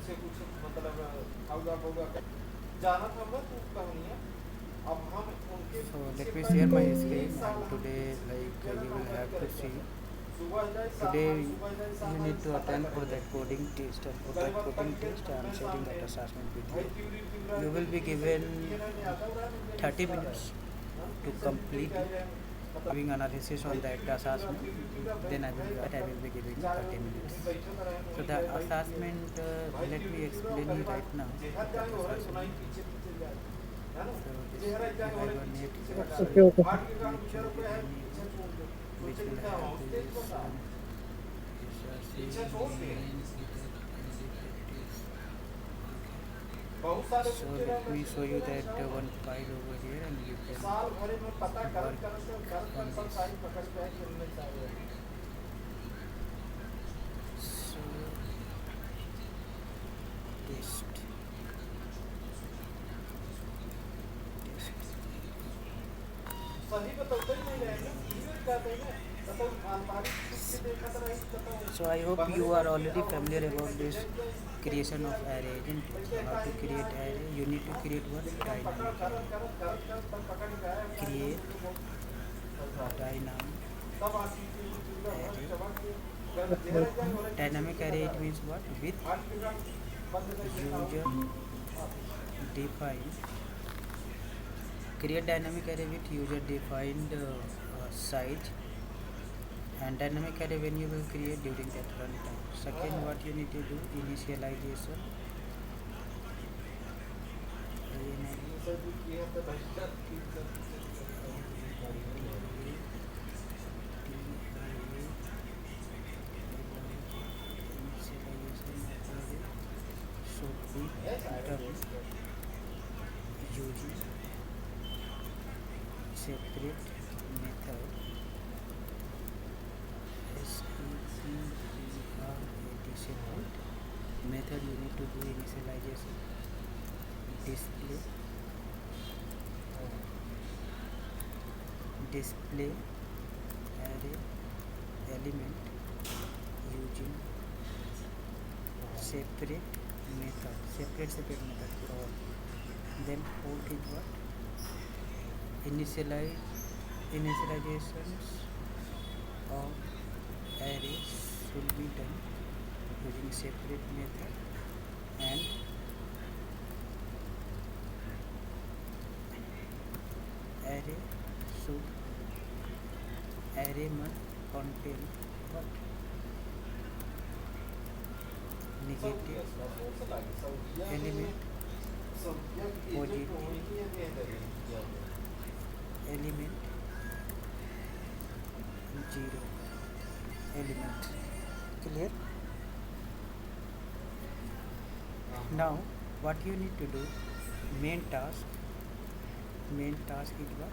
उनसे कुछ मतलब होगा होगा जाना था मैं तू कहानियाँ अब हम उनके So पीछे let me पड़ share के my एक screen, साल and हम today like जो है ना you will मेहनत have to करेंगे see. सर सुबह जाए शाम Today हमारे सुबह जाए शाम you हमारे need to पता attend for करेंगे that coding test, and for गए that वक्त coding तक ये test I am अपने sharing that सामने assessment with भाई you. क्यों रहा है You will कोई be चीज़ सही given किए नहीं आता रहा मुझे 30 मुस्कुरा रहा है minutes to फिर से लिखते complete क्या it, है मतलब giving analysis भाई on that assessment. Then I will be giving you चाहे 30 minutes. वहीं बैठे तो रहे So वहीं the गए भाई assessment, भाई let me क्यों explain कहे you बात right now. जेहर That जाएंगे हो रहे सुनाई assessment. पीछे पीछे जाए है ना So this जेहर जाएंगे हो रहे Viva पीछे Net पीछे web हटा रहे Okay, server okay. भाग के कारण which बेचारों will को be है running, पीछे छोड़ दो which सोचे कि will क्या have उसके this बता पीछे छोड़ दिए बहुत सारे so पूछे let रहे me show मैं you पूछे that रहे one file over here, and you can साल भरे में पता work कर on सब this. साइड पकड़ के है कि हमने चाहिए So test test. सही बताते ही नहीं रहे ना ये कहते हैं ना बताओ अलमारी छुप के देखा तो रही So I बताओ hope बंगले you are जाके already अब हमसे familiar देखा about कि this जब creation of array, isn't it? So कैसे how to टाइम में create आके array? You need to create one लेकिन हम पकड़ dynamic कर array. कर कर कर तब पकड़ के आए हम कहा Create मुझे बहुत परेशान dynamic तब आके पूरा भर array. चबा के कर जेहर जाएंगे हो रहे पीछे Dynamic पीछे array, हटा it रहे means what? With आज के बाद बंद करके ना user defined. Create dynamic array with user defined size, and dynamic array when you will create during that runtime. Second, what you need to do, initialization. ये सब भी किया तो भैया तीन सब पीछे पीछे should be done using separate method separate method. You need to do initialization, display array element using separate method for all. Then fourth is what? Initializations of arrays should be done using separate method, and array should array must contain what? Negative element, positive element, zero element. Clear? Now what you need to do, main task is what?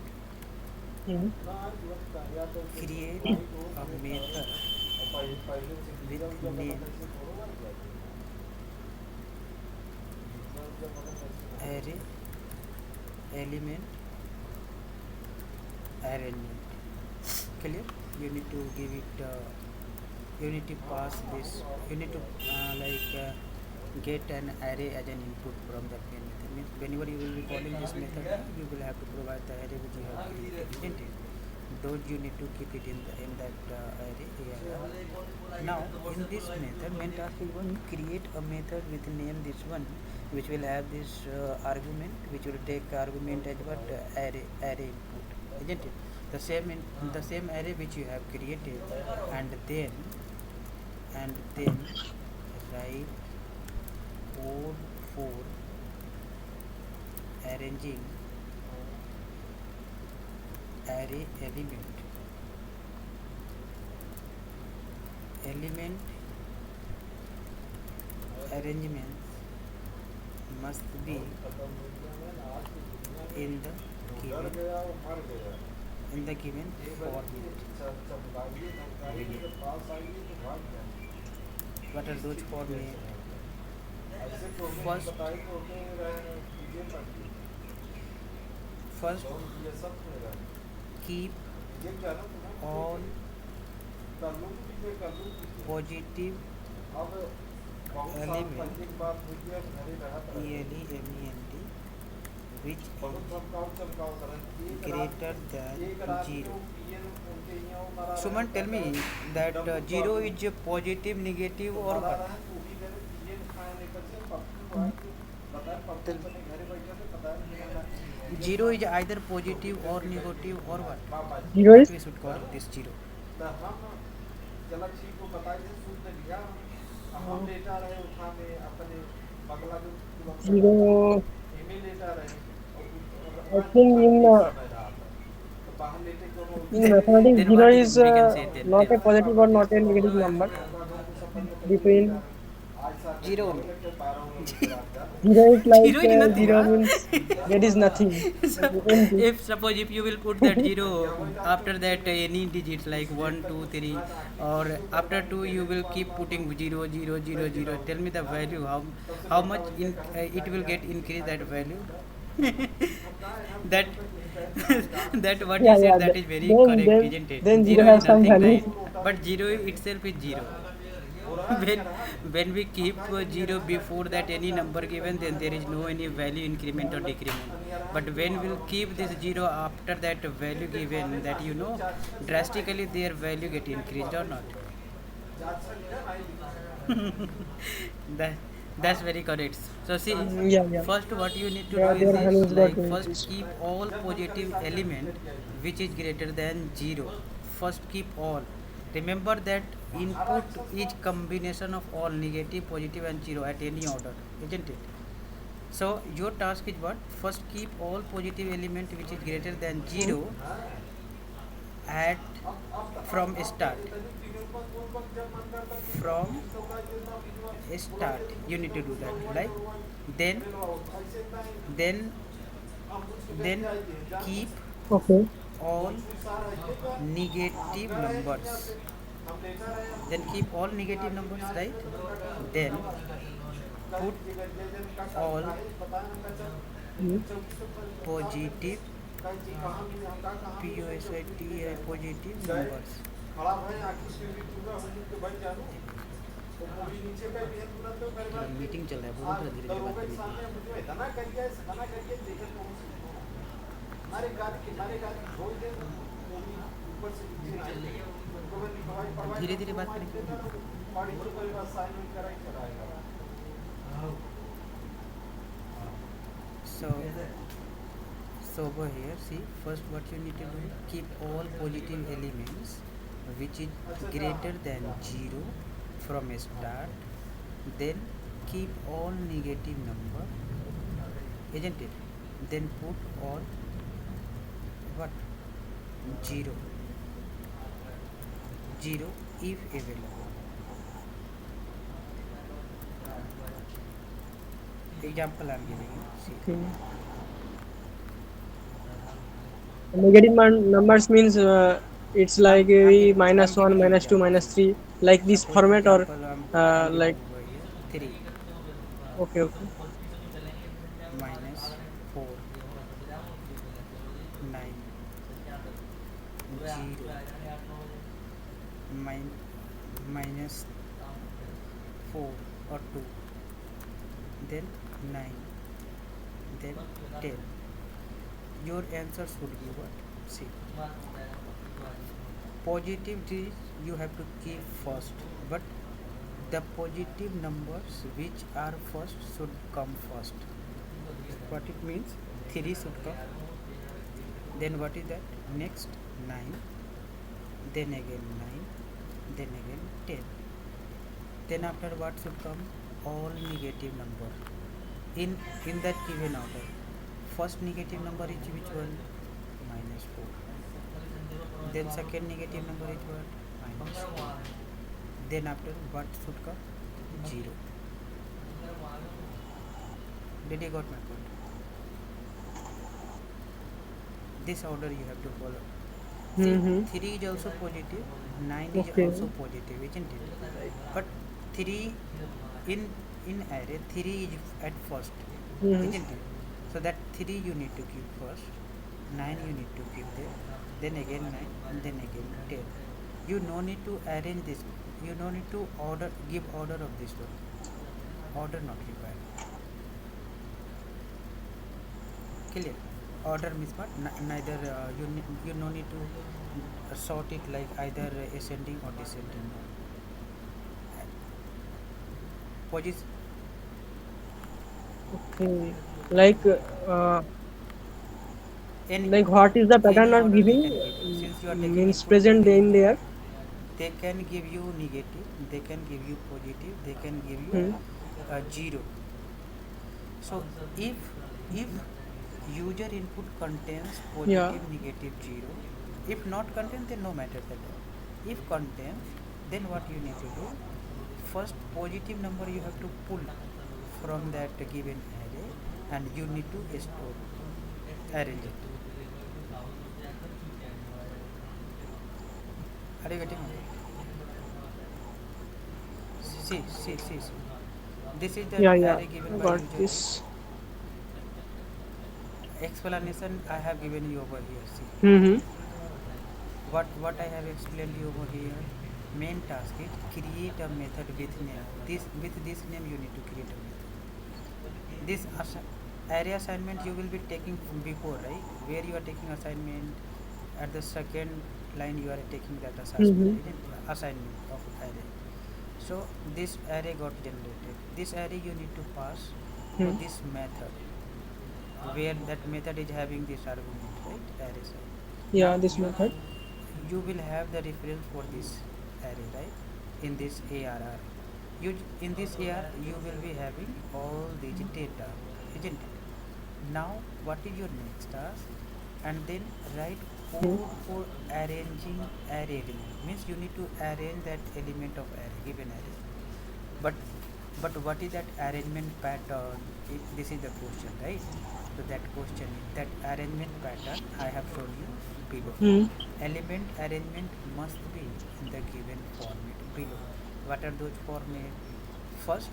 Create a method with name array element arrangement. Clear? You need to give it you need to pass this, you need to get an array as an input from that main method. Means whenever you will be calling this method, you will have to provide the array which you have created, isn't it? Those you need to keep it in that array here. Now in this method, main task is one, create a method with name this one, which will have this argument, which will take argument as what? Array input, isn't it? The same array which you have created, and then write code for arranging array element arrangements must be in the given format. What are those formats? First, keep all positive बहुत साल element पहले की बात हुई है, घरे रहत E रहे। L E M E N T which बहुत is धमकाओ चमकाओ तरह greater than एक रात में 0. वो पीएन उनके यहाँ वो मरा रहे Suman, क्या tell me करे that Dabbu 0 Babu is a positive, negative तो or मरा what? रहे तो भी करे पीएन खाए लेकर से पप्पू आए तो बताए पप्पू Tell अपने घरे बैठे थे पता है पीएन 0 is खाए either positive or negative or what? बाबा जी Zero What is we should call this 0? तो हम चला ठीक को बताइए शुद्ध लिया हम लेटा रहे उठा में अपने बगला जो बक्सा रहता zero. एमे लेटा रहे और I पानी think पानी एक समय रहा था तो बाहर लेटे को in then mathematics, then zero what is we can say then? not Tell. a positive Baba or ji not a negative number. होगा घर को सपन में कहीं लेटा Between रहे आज साथ में 0 बोल only. के 12 बजे रात का zero is like 0 is nothing, zero huh? means there is nothing. Empty. If suppose if you will put that 0 after that any digits like 1 2 3 or after 2 you will keep putting 0 0 0 0. Tell me the value, how much it will get increase that value. that that what you Yeah, said, yeah. that is very Then correct, isn't it? then zero 0 has is some nothing, value. right? But 0 itself is 0. when when we keep 0 before that any number given, then there is no any value increment or decrement. But when we'll keep this 0 after that value given, that drastically their value get increased or not. that that's very correct. So see, Yeah, yeah. first what you need to do is Their this, values got like first increased. keep all positive element which is greater than 0. First keep all. Remember that input is combination of all negative, positive and 0 at any order, isn't it? So your task is what? First keep all positive element which is greater than 0 at from start. From start you need to do that, like then then then keep Okay. all negative numbers, then keep all negative numbers, right? Then put all Hmm. positive positive numbers. खड़ा भाई आखिर से भी पूरा हो के बैठ जानो तो पूरी नीचे का भी है तुरंत तो मेरे बाद मीटिंग चल रहा है, बोलो थोड़ा धीरे धीरे बात करने के सामने लिए. मुझे इतना करिए देखो तो हमारे गाड़ी खोल दे ऊपर से नीचे उनको भी लिखवाई पढ़वाई धीरे धीरे बात करने के लिए. पढ़ी तो कोई बात साइन इन कराई चलाएगा So so over here, see, first what you need to do, keep all positive elements which is greater than 0 from start, then keep all negative number, isn't it? Then put all what? 0 0 if available. Example I am giving you, see. Okay. Negative numbers means it's like minus I'm one, giving minus two, example. minus three, like this Suppose format, or example I'm giving like over here 3 okay, okay. minus 4 9 0 minus 4 or 2, then 9, then 10. Your answer should be what? See, positive digits you have to keep first, but the positive numbers which are first should come first. What it means? 3 should come, then what is that? Next 9, then again 9, then again 10. Then after what should come? All negative number in that given order. First negative number is which one? Minus 4. Then second negative number is what? Minus 2. Then after what should come? 0. Did you got my point? This order you have to follow. See, Mm-hmm. 3 is also positive, 9 is Okay. also positive, isn't it? But 3 in array, 3 is at first, Mm-hmm. isn't it? So that 3 you need to keep first, 9 you need to keep there, then again 9, and then again 10. You no need to arrange this, you no need to give order of this one. Order not required. Clear? Order means what? Neither you no need to sort it like either ascending or descending. Position. Okay. Like, uh, Any like what is the pattern any are order they giving? can give you. Since you are taking Means input present there, in there. they can give you negative, they can give you positive, they can give you Hmm. zero. So if user input contains Yeah. positive, negative, zero, if not contains, then no matter at all. If contains, then what you need to do? First positive number you have to pull from that given array, and you need to store, arrange it. Are you getting it? See. This is the Yeah. Yeah. array given I by got user, right? this. Explanation I have given you over here. See Hmm. what I have explained you over here. Main task is create a method with name. This with this name you need to create a method. This array assignment you will be taking from before, right? Where you are taking assignment at the second line you are taking that Hmm. assignment of array. So this array got generated. This array you need to pass to Hmm. this method, where that method is having this argument, right? Array side. Now Yeah. This method. you will have the reference for this array, right? In this ARR, in this AR you will be having all these data, isn't it? Now what is your next task? And then write Hmm. code for arranging array element. Means you need to arrange that element of array, given array. But but what is that arrangement pattern? This is the question, right? So that question, that arrangement pattern I have shown you below. Hmm. Element arrangement must be in the given format below. What are those format? First,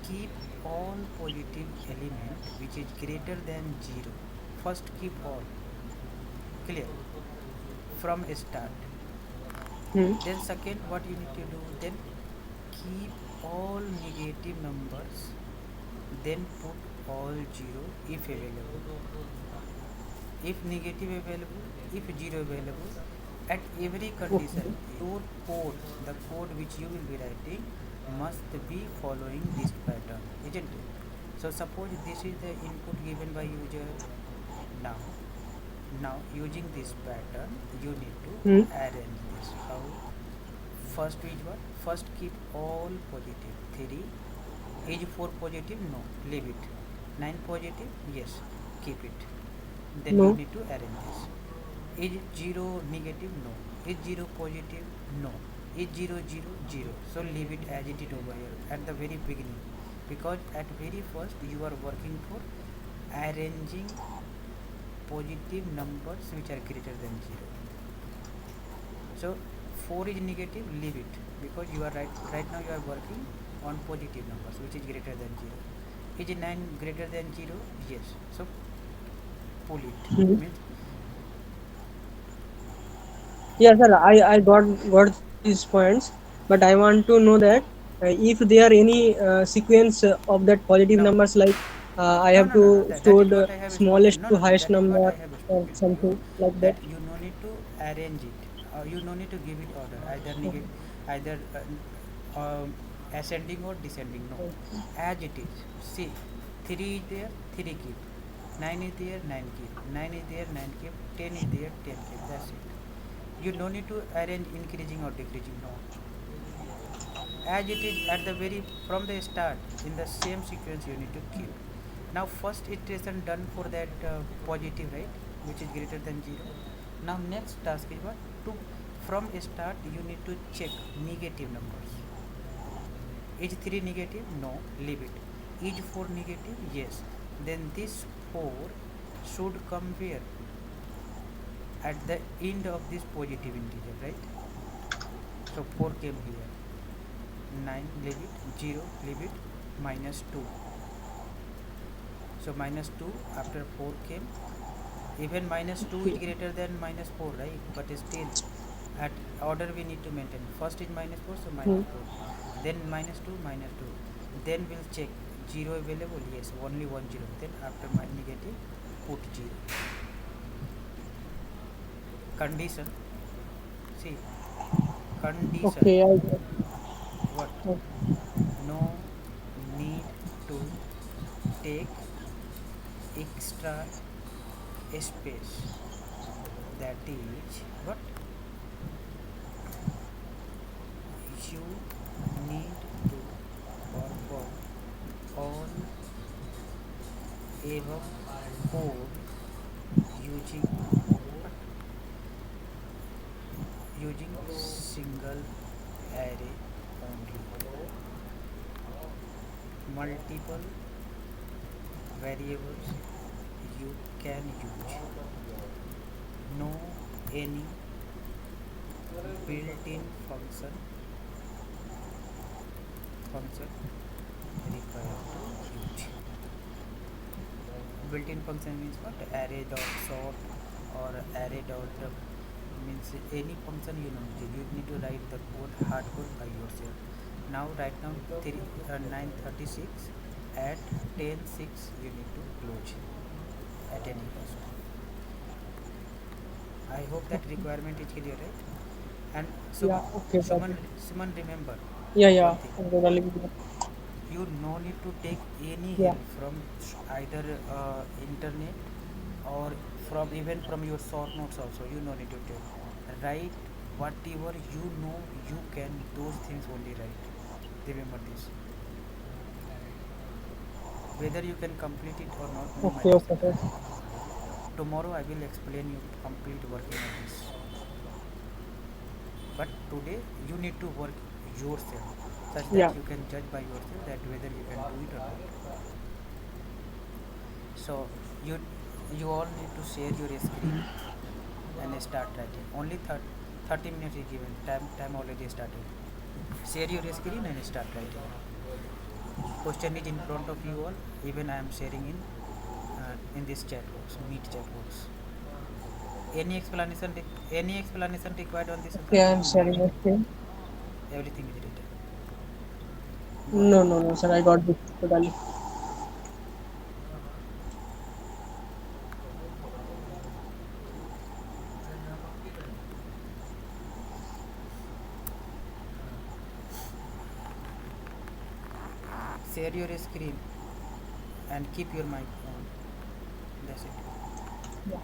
keep all positive element which is greater than 0. First keep all. Clear? From start. Hmm. Then second, what you need to do? Then keep all negative numbers, then put all 0 if available. If negative available, if 0 available, at every condition Okay. your code, the code which you will be writing, must be following this pattern, isn't it? So suppose this is the input given by user. Now now using this pattern you need to Hmm. arrange this. How? First is what? First keep all positive. 3 is 4 positive? No, leave it. 9 positive? Yes, keep it. Then you No. need to arrange this. Is 0 negative? No. Is 0 positive? No. Is 0 0 0? So leave it as it is over here at the very beginning, because at very first you are working for arranging positive numbers which are greater than 0. So 4 is negative, leave it, because you are right now you are working on positive numbers which is greater than 0. Is 9 greater than 0? Yes. So pull it. Hmm. Means Yeah, sir. I got these points, but I want to know that if there are any sequence of that positive no, numbers, like I no, have no, to no, no. That store is the what I have smallest spoken. No, to no, no. highest That is what number I have or spoken to you. something like that. That you no need to arrange it. You no need to give it order. Either negative, either ascending or descending. No, Okay. as it is. See, 3 is there, 3 keep. 9 is there, 9 keep. 9 is there, 9 keep. 10 is there, 10 keep. That's it. You no need to arrange increasing or decreasing. No, as it is at the very from the start, in the same sequence you need to keep. Now first iteration done for that positive, right, which is greater than 0. Now next task is what? To from start you need to check negative numbers. Is 3 negative? No, leave it. Is 4 negative? Yes. Then this 4 should come where? At the end of this positive integer, right? So 4 came here. 9, leave it. 0, leave it. Minus 2. So minus 2 after 4 came. Even minus 2 is greater than minus 4, right? But still at order we need to maintain. First is minus 4, so Hmm. minus 4. Then minus 2, minus 2. Then we'll check 0 available, yes, only 1 0. Then after my negative, put 0. Condition, see, condition, Okay, what? got. No need to take extra space, that is what you need to perform all above code using what? Using single array only. Multiple variables you can use. No any built-in function required to use. Built-in function means what? Array dot sort or array dot means any function you know. You need to write the code hard code by yourself. Now right now 9:36 at 10:06 you need to close at any cost. I hope that requirement is clear, right? And Yeah, okay, got it. Suman, remember Yeah, one yeah, thing. I'm totally with you. You no need to take any Yeah, help from either internet or from even from your short notes also. You no need to take. Write whatever you know you can. Those things only write. Remember this. Whether you can complete it or not, no okay, matters okay, at sir. all. Tomorrow I will explain you complete working on this. But today you need to work yourself such that Yeah, you can judge by yourself that whether you can do it or not. So you you all need to share your screen and start writing. Only 30 minutes is given. Time already started. Share your screen and start writing. Question is in front of you all. Even I am sharing in this chat box, meet chat box. Any explanation? Any explanation required on this? okay, I'm sharing my screen. Everything is written. Go ahead. No, no, no, sir, I got this totally. Share your screen and keep your mic on. That's it. Yeah,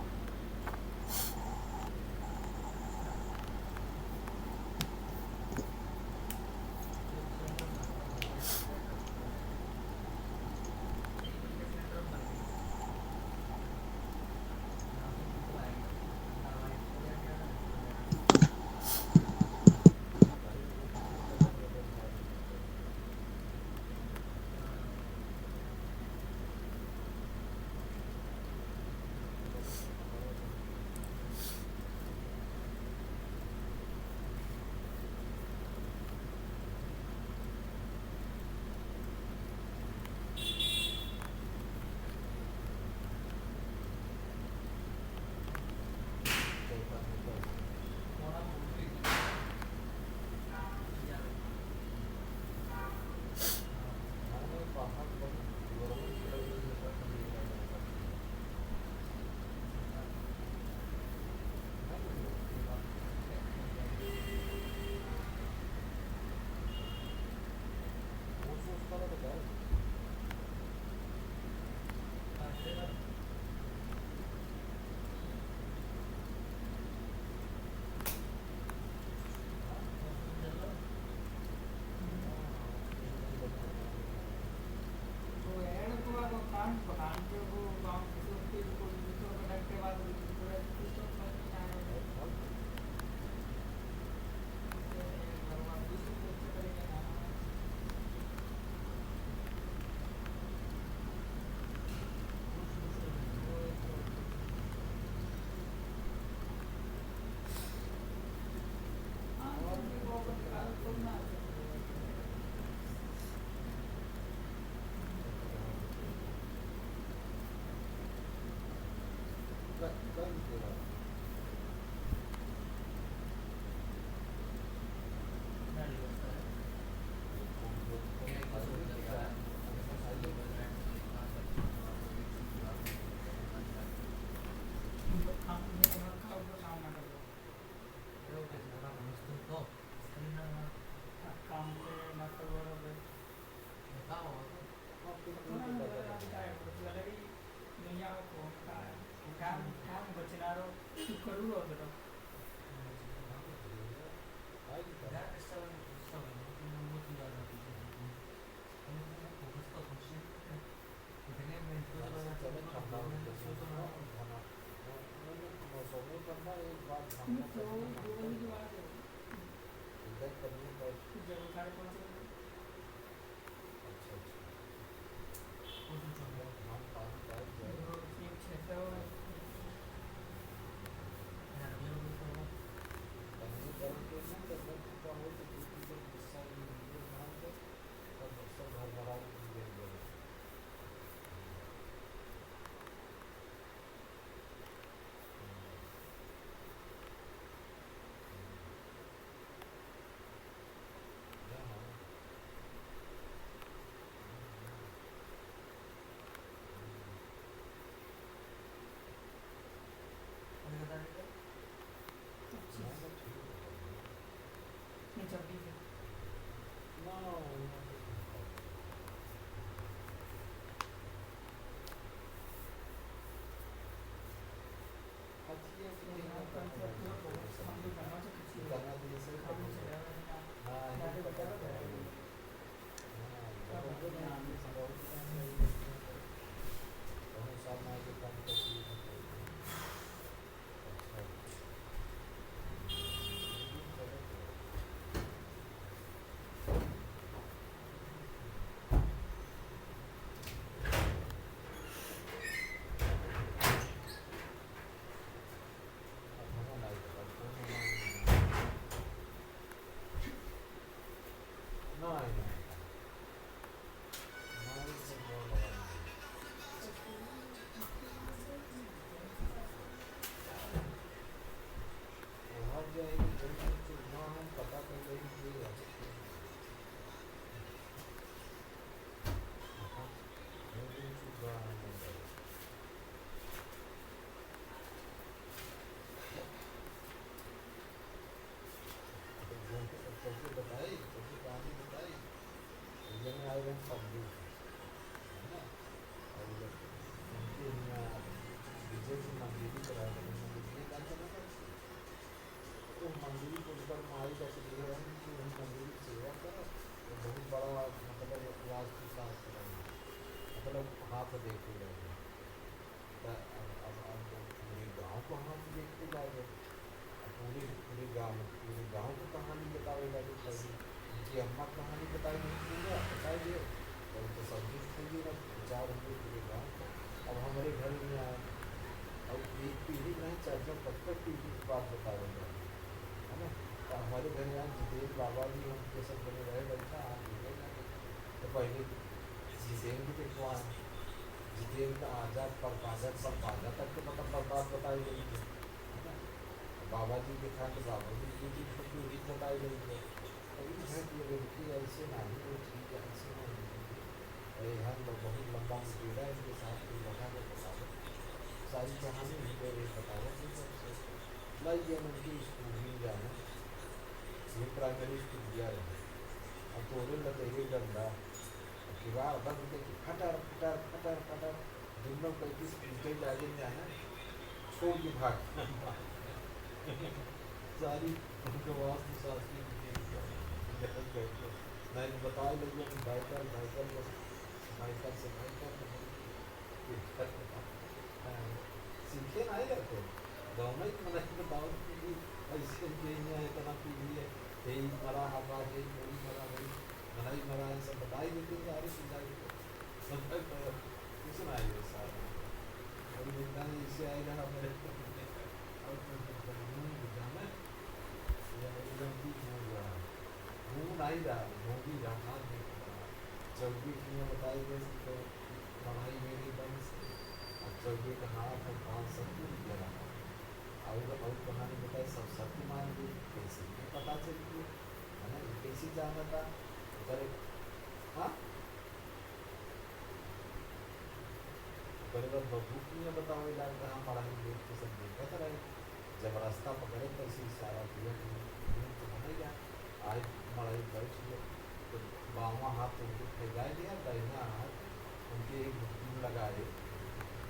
काम बचनारो करू होतो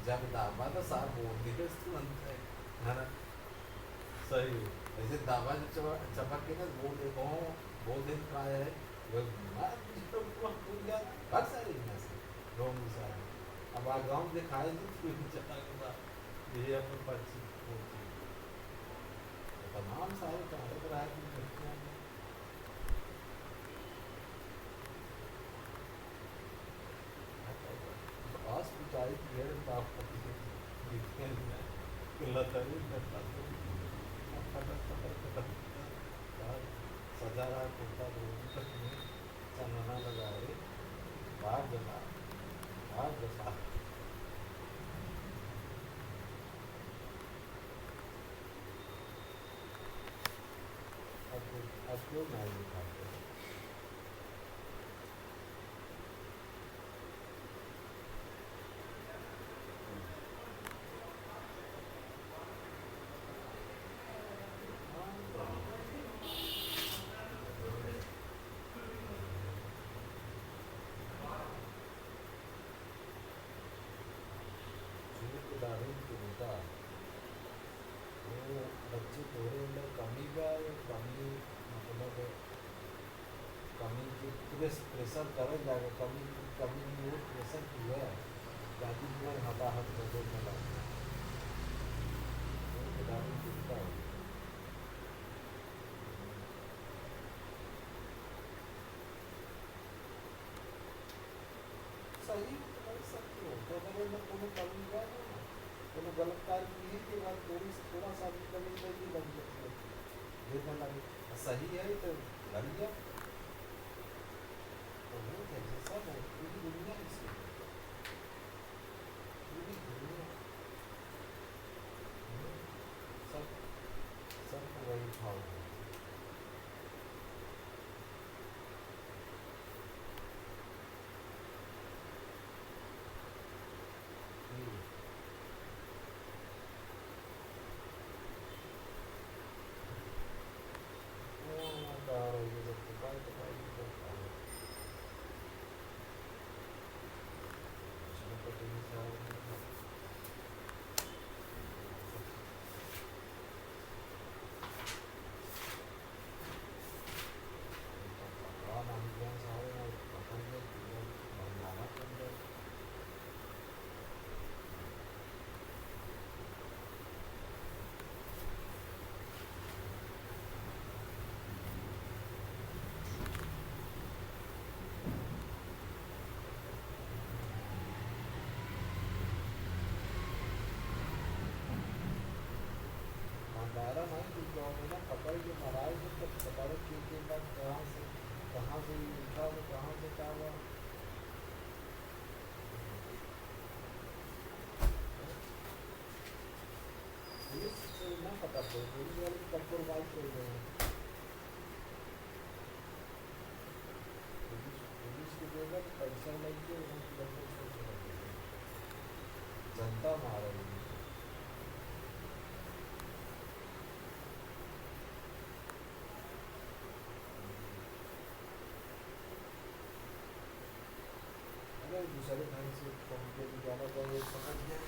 जब दामाद साहब बोल दिए उसको अंत है ना सही ऐसे दामाद चपक के ना बोल दे बोल दे का है वो मार जितना पूरा पूछ गया हर सारे में से रोम सारे अब आ गांव दिखाए तो फिर चला गया ये अपन पक्षी होती तमाम सारे कहानी पर आए थे लड़कियां hospitality here in Bangkok लतारी सजा रहा कुर्ता चंदना लगा रहे बाहर जला बाहर जला अब क्यों नहीं दिखाते दारुण की होता वो बच्चे थोड़े अंदर कमी का कमी मतलब कमी की प्रेशर करे जाएगा कमी कमी की वो प्रेशर की है गाड़ी में हताहत बदल में लगता है दारुण की होता है सही सकते हो तो अगर मैं कोनो कमी का कोनो गलत कार्य किए के बाद थोड़ा सा भी कमी नहीं लग जाती है देखने लगे सही है तो लग गया तो वो कैसे सब है पूरी दुनिया इससे पूरी दुनिया सब सबको वही भाव है दायरा नहीं कुछ गाँव में ना पकड़ के मराए थे तो पकड़ के बाद कहाँ से उठा वो कहाँ से क्या हुआ पुलिस से ना पता चले पुलिस वाले कंप्रोमाइज कर गए हैं पुलिस की जगह पैसा लेके जनता मार रही है दूसरे ढंग से कम्प्लेन ज़्यादा चाहिए समझ गए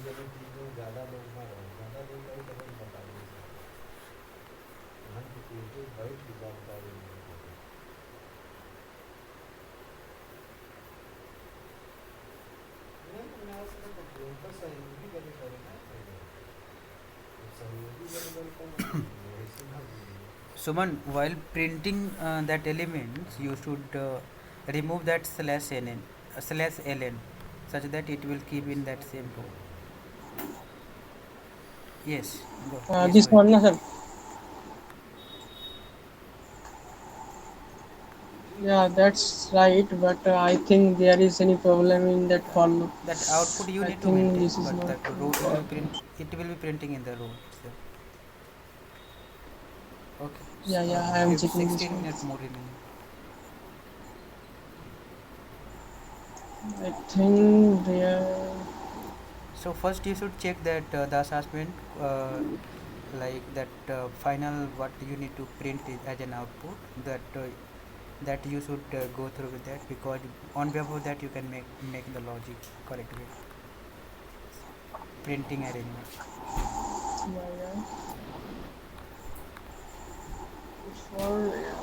जगह चीज़ों ज़्यादा लोग ना रहे ज़्यादा लोग रहे तो नहीं बताइए मन की चीज़ें बैठ की जानकारी नहीं होती मैं उसमें कंप्लेन का सहयोगी बने करना है सहयोगी बने करता ऐसे ना Suman, while printing that elements, you should remove that slash ln, such that it will keep in that same row. Yes, go. Yes, this go ahead. one, na, sir. Yeah, that's right. But I think there is any problem in that for loop. That output you I need to think maintain, this is but not. that row it will print. It will be printing in the row itself. Okay. Yeah, yeah. I am We have checking this 16 one. minutes more remaining. I think there. So first you should check that the assessment, like that final what you need to print is as an output. That that you should go through with that, because on behalf of that you can make the logic correct way. Printing arrangement. Yeah, yeah. For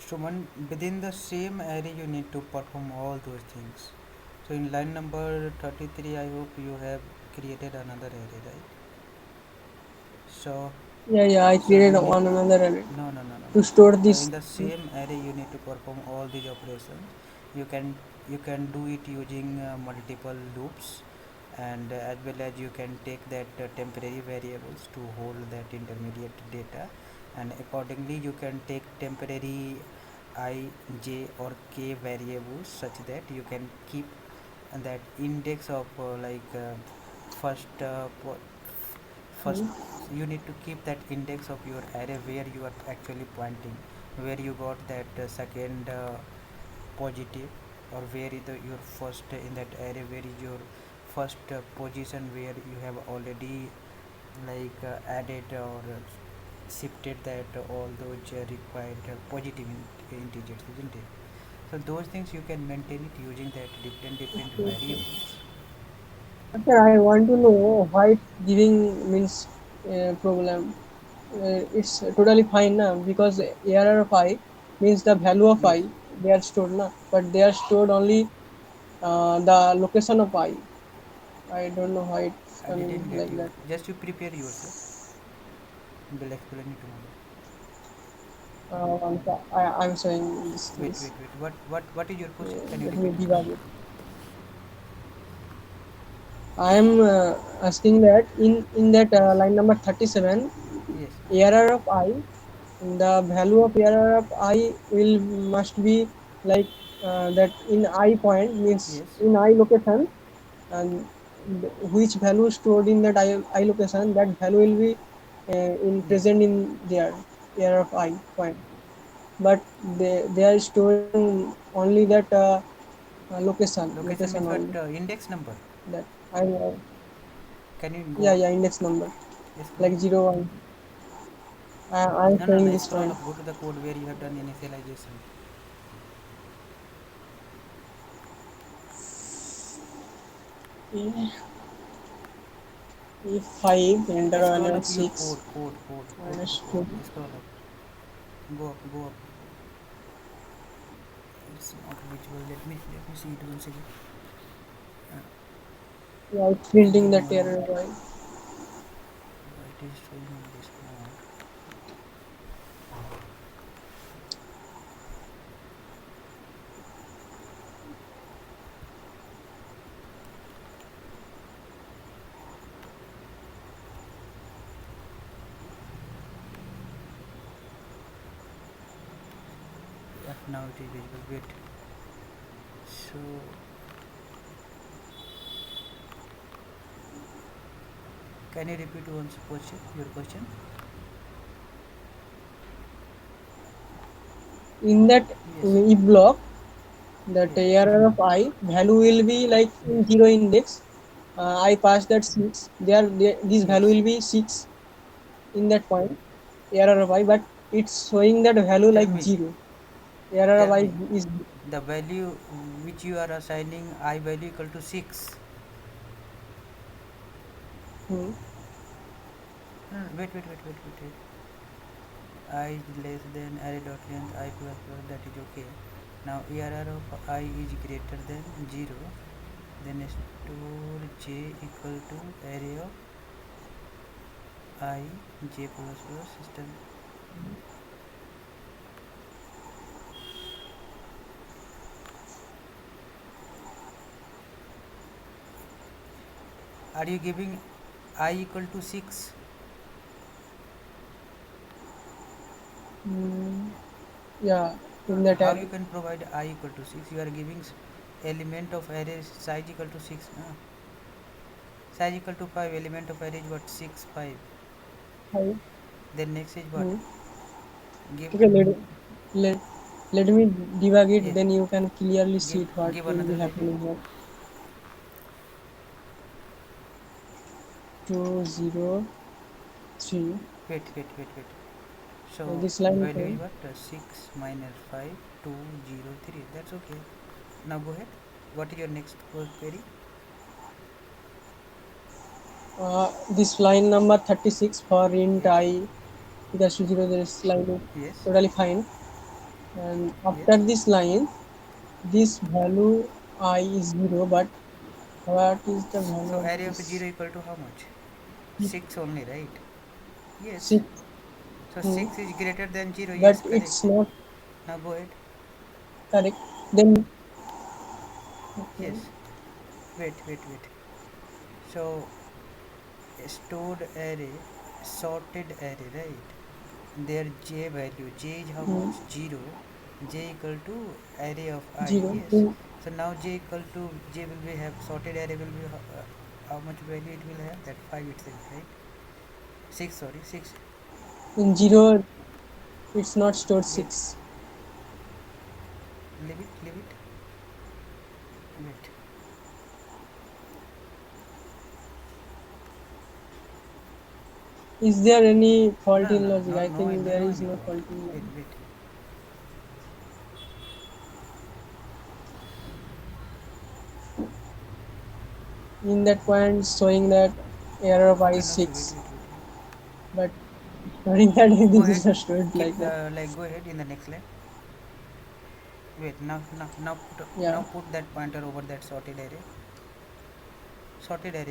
So within the same array you need to perform all those things. So in line number 33 I hope you have created another array, right? So Yeah, yeah. I so created you need on another array no. to store So this. in the same array you need to perform all these operations. You can do it using multiple loops, and as well as you can take that temporary variables to hold that intermediate data, and accordingly you can take temporary I, j or k variables such that you can keep that index of first first Hmm. you need to keep that index of your array where you are actually pointing, where you got that second positive, or where is your first in that array, where is your first position where you have already added or shifted that all those required positive integers, isn't it? So those things you can maintain it using that different Okay, okay. variables. Sir, I want to know why it's giving means problem. It's totally fine now because error of I means the value of Yes, I they are stored now, but they are stored only the location of I. I don't know why it's I coming didn't get like you. that. Just you prepare yourself. We'll explain it tomorrow. I'm showing these things. Wait. What is your question? Can you Let me repeat it? debug it. I am asking that in that Yes. line number 37, Yes. error of I, the value of error of I will must be like that in I point means Yes. in I location, and which value stored in that I location, that value will be in Yes. present in there error of I point, but they are storing only that Location location means what? only Index number. that I Can you go yeah, up? yeah, index number Scroll like up. 01. I'm showing No. this Scroll point. up. Go to the code where you have done initialization. Yeah. E5 enter Scroll and up your 6 Go to the minus code. 2. Scroll up. Go up. It's not visible. Let me see it once again. Uh, Yeah, it's printing Give me that one error minute. right. Why it is showing on this mode? Yeah, now it is visible. Wait. So can you repeat once question? Your question? In that Yes. if block, that Yes. error of I value will be like in Yes. zero index. I pass that 6. This Yes. value will be 6 in that point. Error of I, but it's showing that value Tell like me. 0. Error of Tell I me. is The value which you are assigning I value equal to 6. hmm, No, no, wait. I is less than array dot length I plus that is okay. Now error of I is greater than 0. Then store j equal to array of I j plus system. Are you giving I equal to 6? hmm, yeah, in that How you array. can provide I equal to 6? You are giving element of array size equal to 6. Size equal to 5, element of array is what? 6, 5. 5. Then next is what? Hmm. Give, Okay, let, let me debug it, yes, then you can clearly see give, it what give will be another value. happening here. 203. Wait. So This line is value is saying, what? 6 minus 5, 203. That's okay. Now go ahead. What is your next query? this line number 36 for int Yes. I equals to 0. This line is Yes. totally fine. and Yes. after this line this value I is 0, but what is the value So of array of this 0 equal to how much? 6 only, right? Yes. 6? So Hmm. 6 is greater than 0. But Yes, it's correct. not Now go ahead. correct. Then okay. Yes. Wait. So stored array, sorted array, right? Their j value, j is how Hmm. much? 0. J equal to array of I. 0. Yes. So now j equal to j will be have sorted array will be how much value it will have? That 5 itself, right? 6, sorry, 6. In 0 it's not stored Wait, 6. leave it. Wait. Is there any fault No, in no, logic? no, I no, think no, there no is any no fault. fault in Wait, logic. wait. In that point showing that error of I Okay, is no, so wait, 6, wait, wait, wait. but storing that Go this ahead. is not stored Keep like that. like go ahead in the next line. Wait, Yeah. now put that pointer over that sorted array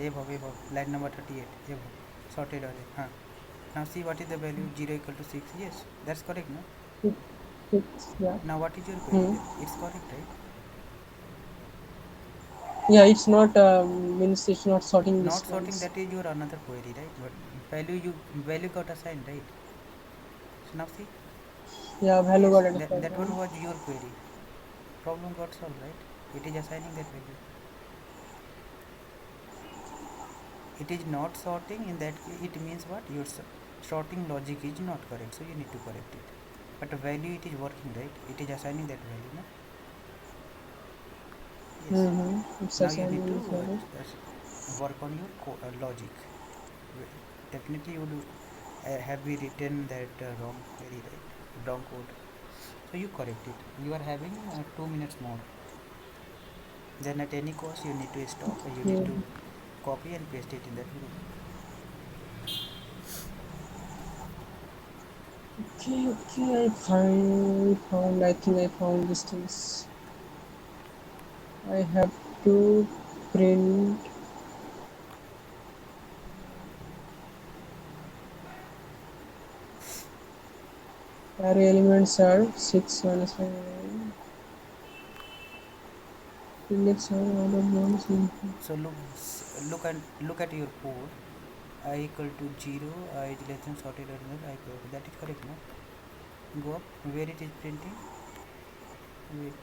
above line number 38 above sorted array. Huh. Now see what is the value 0 equal to 6. Yes, that's correct. No. 6, 6, yeah. Now what is your query Hmm. then? It's correct, right? Yeah, it's not means it's not sorting Not these sorting, ones. that is your another query, right? But value got assigned, right? So now see. Yeah, value Yes, got that added. one was your query. Problem got solved, right? It is assigning that value. It is not sorting. In that case, it means what? Your sorting logic is not correct, so you need to correct it. But the value, it is working, right? It is assigning that value, no? Yes. Mm-hmm. It's Now you need assigning to this value. work on your logic. Definitely you do have we written that wrong query, right? Wrong code. So you correct it. You are having 2 minutes more. Then at any cost you need to stop. You need Okay, to copy and paste it in that group. okay. I think I found these things. I have to print array elements are 6 minus 5. Index are order ones. So look at your code. I equal to 0. I is less than sorted element. I equal to, that is correct, no? Go up where it is printing. Wait.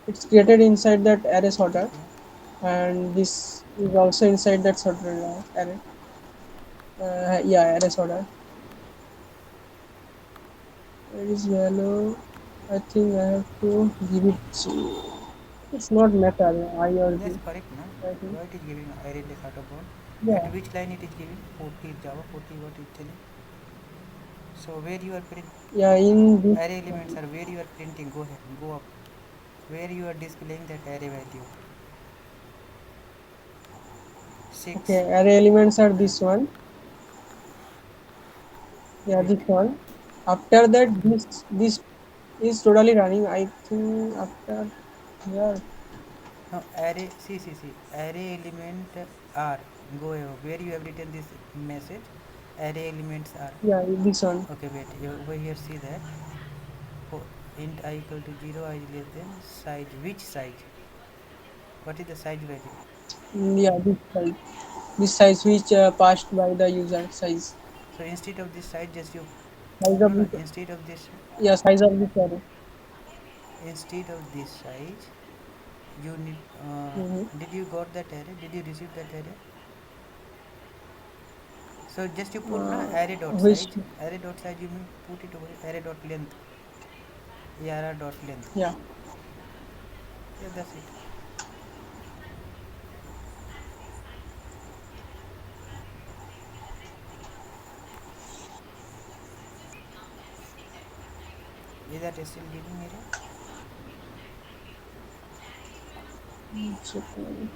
It's created inside that array sorter, Okay. and this is also inside that sorter array. Yeah, array sorter. Where is value? I think I have to give it. It's not matter. I or That's G. correct, no? I think. Why it is giving array less out of bound? At Yeah, which line it is giving? 40 Java 40 what is telling? So where you are print yeah. In this. array elements are where you are printing. Go ahead, go up. Where you are displaying that array value? 6. Okay, array elements are Huh. this one. Yeah, Wait. this one. After that, this is totally running. I think after here. Now array, see. Array element are, go above. Where you have written this message? Array elements are. Yeah, this one. Okay, wait. Over here, see that. Int I equal to 0, I is less than size. Which size? What is the size value? Yeah, this size. This size which passed by the user size. So instead of this size, just you, Size no, of no, this. instead of this, Yeah, size of this array. size, you need, Mm-hmm. did you got that array? Did you receive that array? So just you put na array dot Which. size, you may put it over array dot length, array dot length. Yeah. Yeah, that's it. Is that still giving error? It's okay.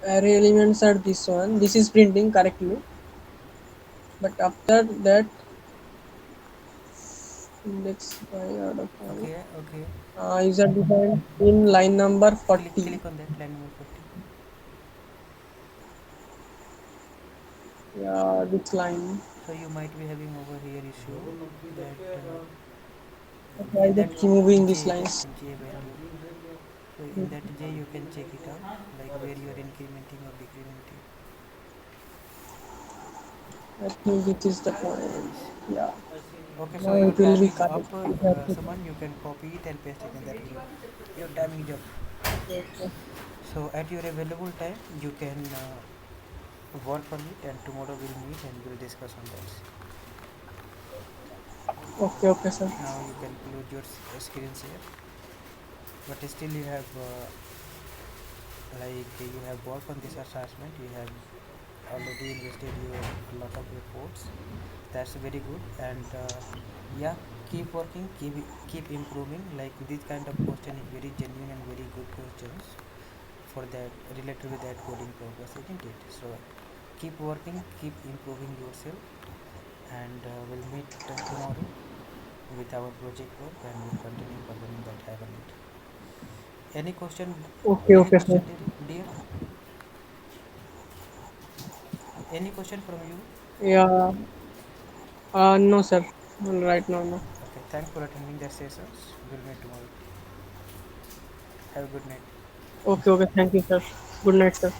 array elements are this one. This is printing correctly. But after that, index by order file. Okay, okay. User defined in line number Click 40. click on that line number 40. Yeah, this line. So you might be having over here issue that I in that just removing these J lines. J value. So in that J you can check it out, like where you are incrementing or decrementing. I think this is the point. Yeah. Okay, so Now your it will time be is up. correct. It has to Someone you can copy it and paste it in that view. Your time is up. be- So at your available time, you can work on it, and tomorrow we'll meet and we'll discuss on that. Okay, okay, sir. Now you can close your screen share, but still you have you have worked on this assessment. You have already invested your a lot of efforts. That's very good, and yeah, keep working, keep improving. Like this kind of question is very genuine and very good questions for that related with that coding progress, isn't it? So keep working, keep improving yourself, and we'll meet tomorrow with our project work, and we'll continue further in that avenue. Any question? Okay, Any okay, sir. question, dear? Any question from you? Yeah. No, sir. Right now, no. Okay, thanks for attending the sessions. We'll meet tomorrow. Have a good night. Okay, okay. Thank you, sir. Good night, sir.